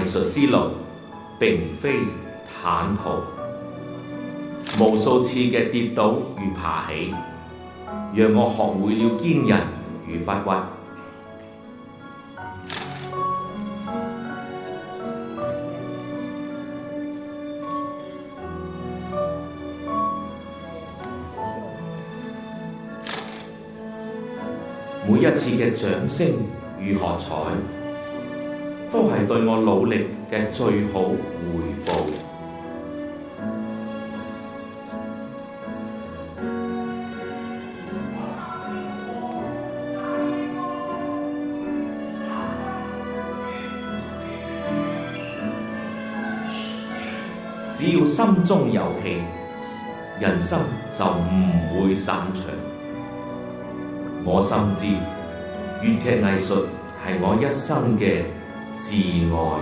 藝術之路並非坦途，無數次嘅跌倒與爬起，讓我學會了堅韌與不屈。每一次嘅掌聲與喝彩，都係對我努力嘅最好回報。只要心中有氣，人生就唔會散場。我深知粵劇藝術係我一生嘅摯愛。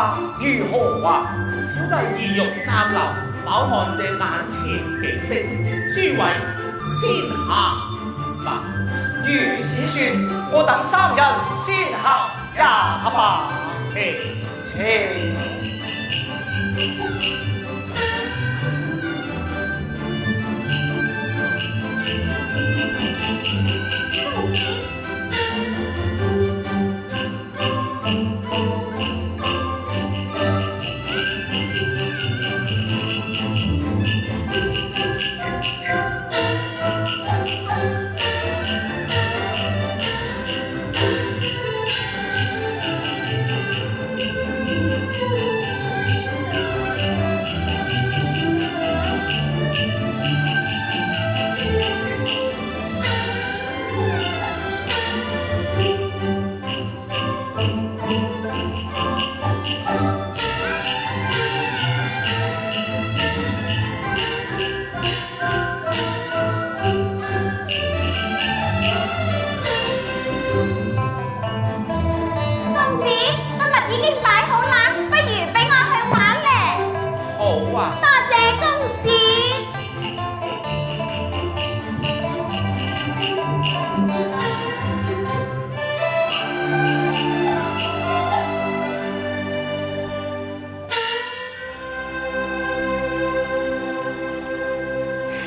下如何啊？小弟意欲暫留，飽看這眼前景色，諸位先下吧。如此說，我等三人先行也罷。且。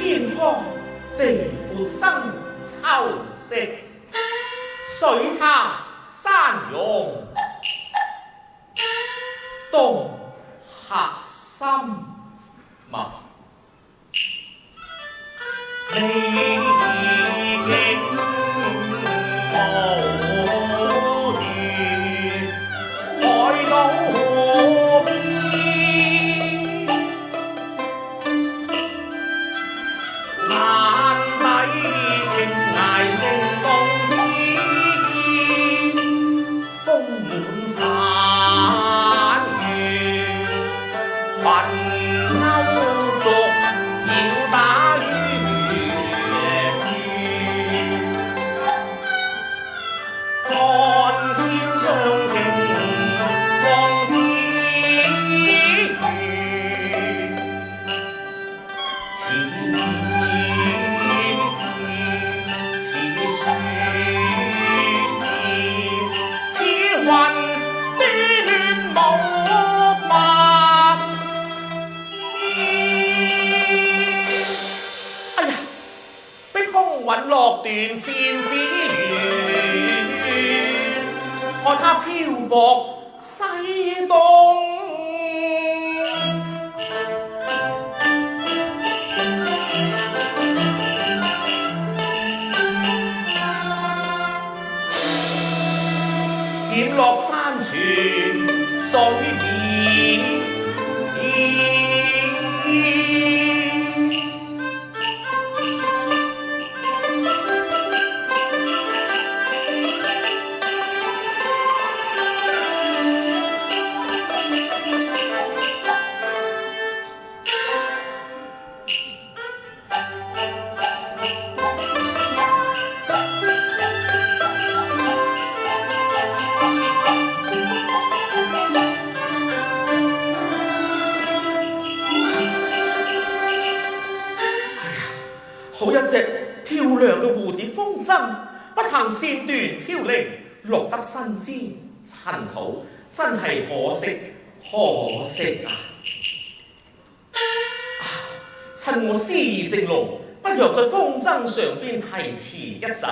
天空地闊生秋色，水下山容動客心物。美景無餘，海島河邊，眼底傾崖成動天，豐滿繁月，雲勾逐要打於看天上勁放之餘，此雲端無白。哎呀，逼空隕落斷線之餘，看它漂泊西東。顯落山泉水邊，好一隻漂亮嘅蝴蝶風箏，不幸線斷飄零，落得身煎塵土，真係可惜可惜啊！趁我詩意正濃，不若在風箏上邊題詞一首，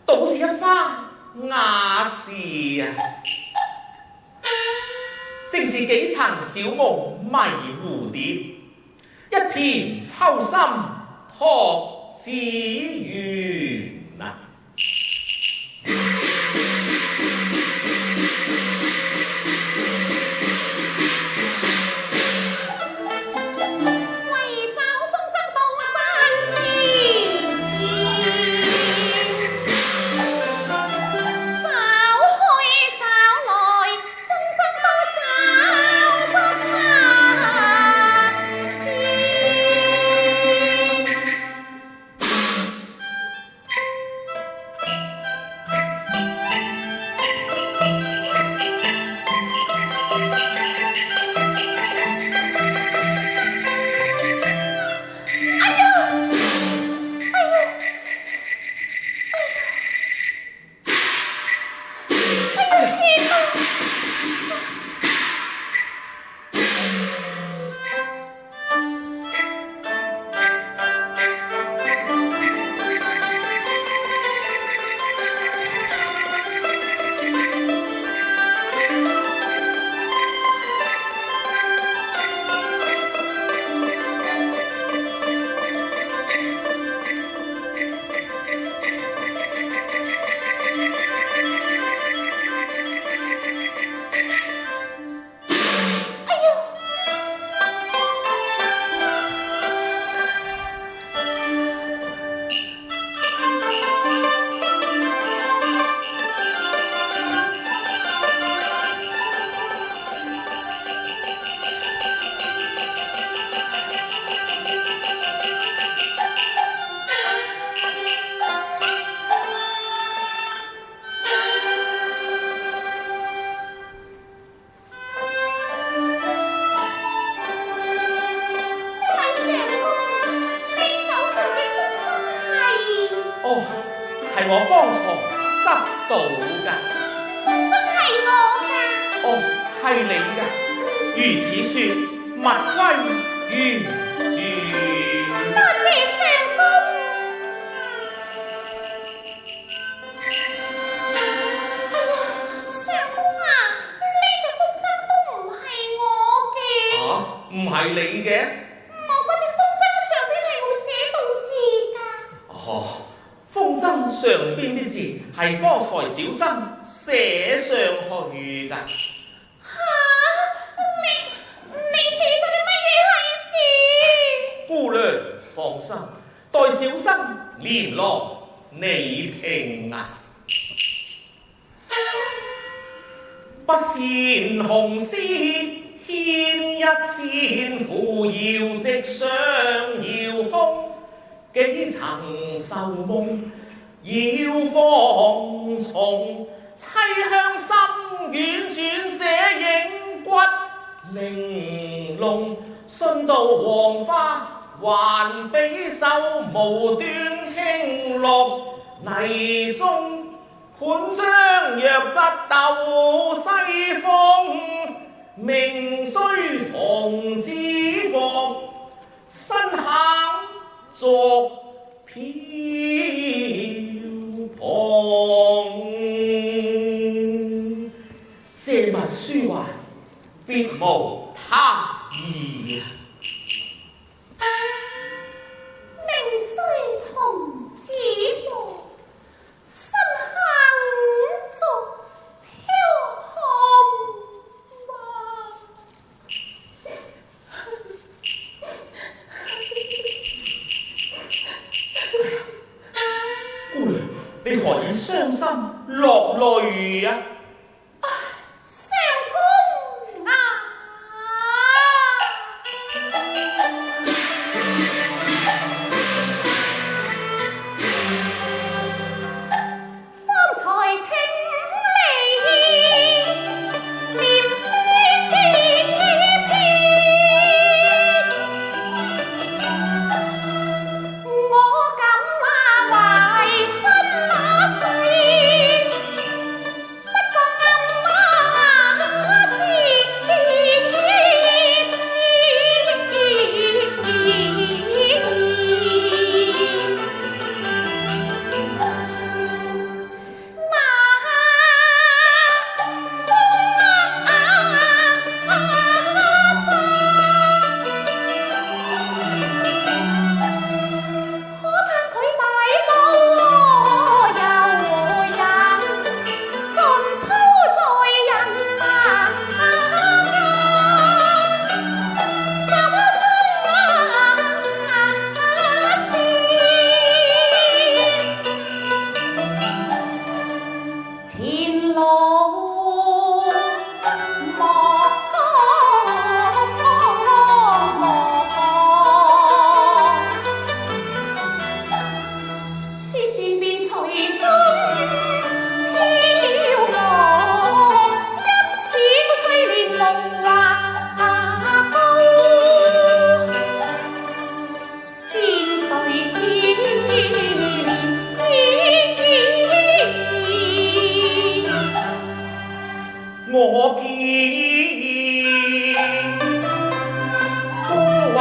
倒是一番雅事啊！正是幾層曉夢迷蝴蝶，一片秋心託子緣啊！㗎。如此說，物歸原主。多謝相公。相公啊，呢隻風箏都唔係我嘅。唔係你嘅？我嗰隻風箏上邊係冇寫到字㗎。風箏上邊啲字係方才小生寫上去㗎。你寫咗啲乜嘢係事？姑娘放心，待小生聯絡你聽啊。不羨紅絲牽一線，扶搖直上遙空，幾層愁夢要放鬆，凄香心婉轉寫影骨玲瓏，信道黃花還比手無端輕綠，泥中盤張若質鬥西風，名雖同子國，身下逐飄蓬。借物抒懷，別無他意啊！名雖同子國，身下逐飄蓬啊！姑娘，你何以傷心落淚啊？相公啊！方才聽你念詩篇，我感懷心那細，不覺暗媽知前路茫茫，舌斷便隨風飄落，因此我催眠夢話高，先誰見？我見孤畫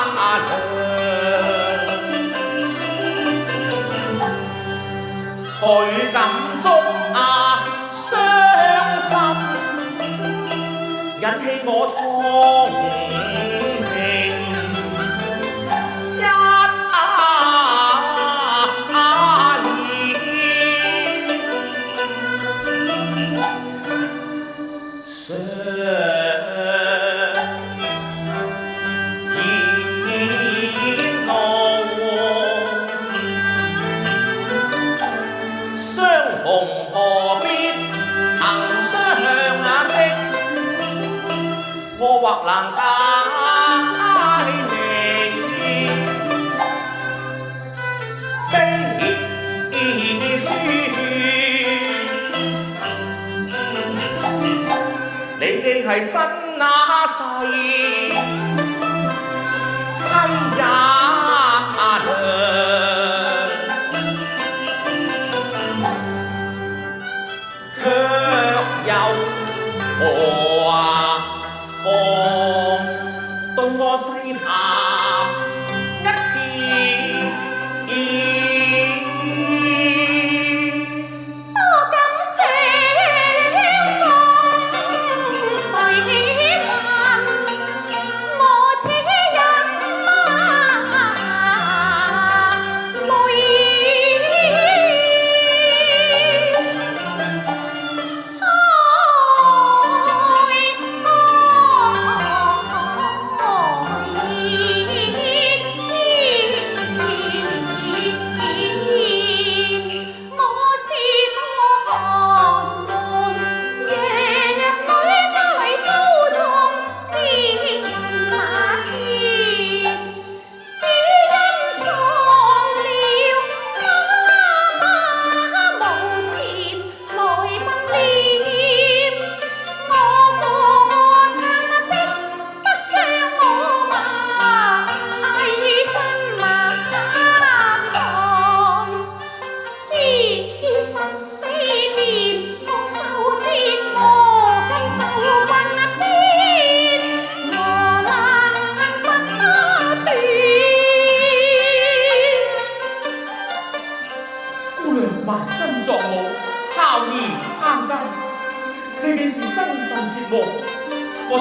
娘，佢感觸傷心，引起我同情，一想見我，相逢何必曾相識，我或能解你悲書。你既係新那世妻也娘，卻有何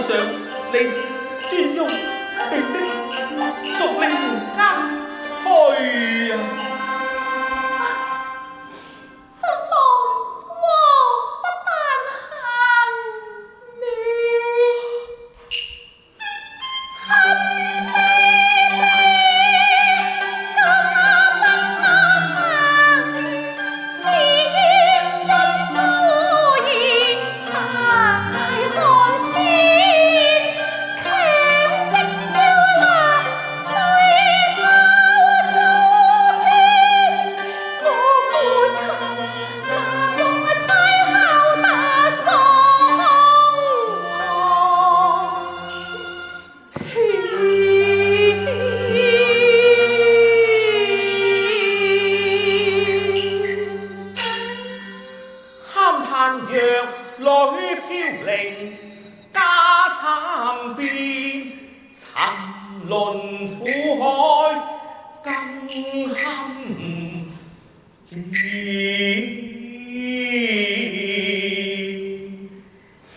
想你專用定的屬你們家去啊！怎麼我不但行你？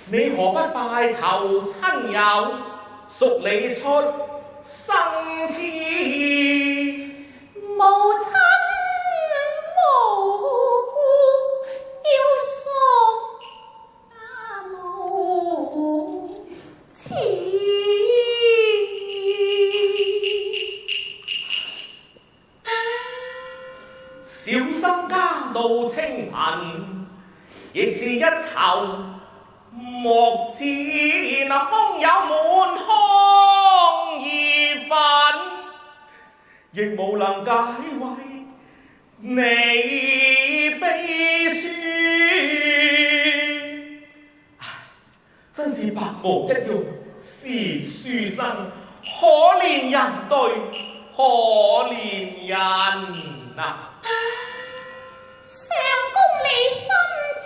你何不拜求親友，贖你出生天？無親無故，要贖家無錢。小生家道清貧，亦是一籌。莫知那空有滿腔義憤，亦無能解為你悲酸。真是白毛一樣是書生，可憐人對，可憐人啊！相公你心切。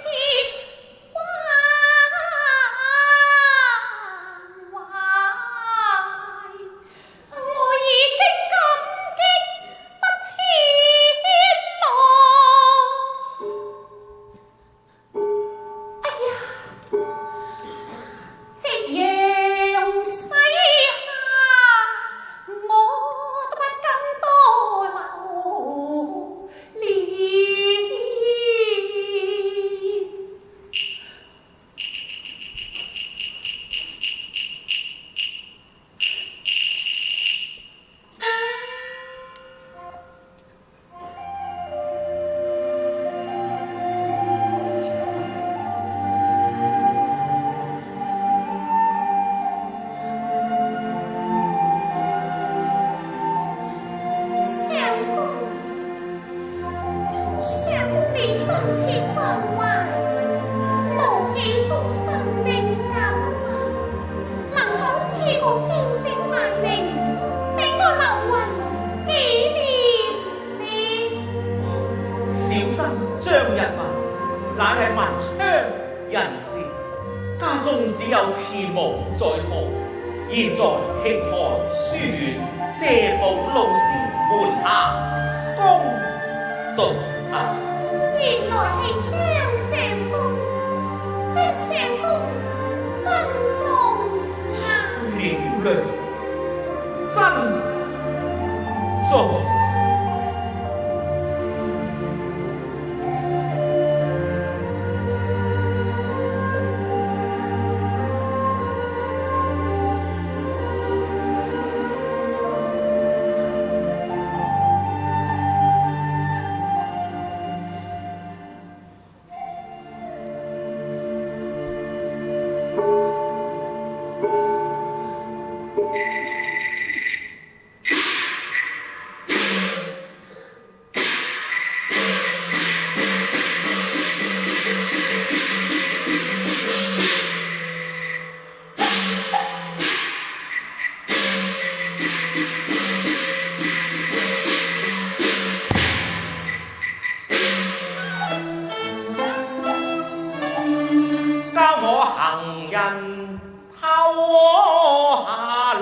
乃係文昌人士，家中只有慈母在堂，現在亭台書院借補老師門下攻讀啊！原來係張相公，張相公珍重了嘞，珍重。行人偷下淚。